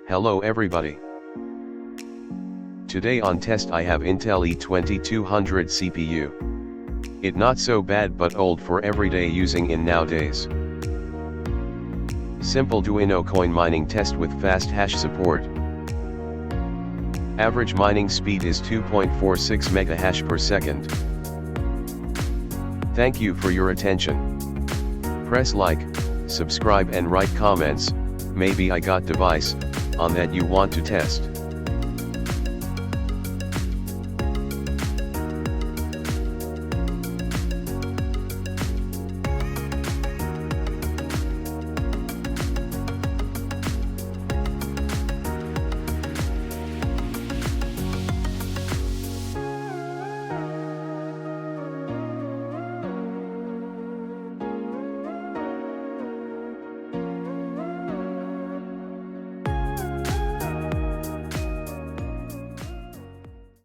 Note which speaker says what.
Speaker 1: Hello everybody. Today on test I have Intel E2200 CPU. It not so bad but old for everyday using in nowadays. Simple Duino Coin mining test with fast hash support. Average mining speed is 2.46 megahash per second. Thank you for your attention. Press like, subscribe and write comments, maybe I got device on that you want to test.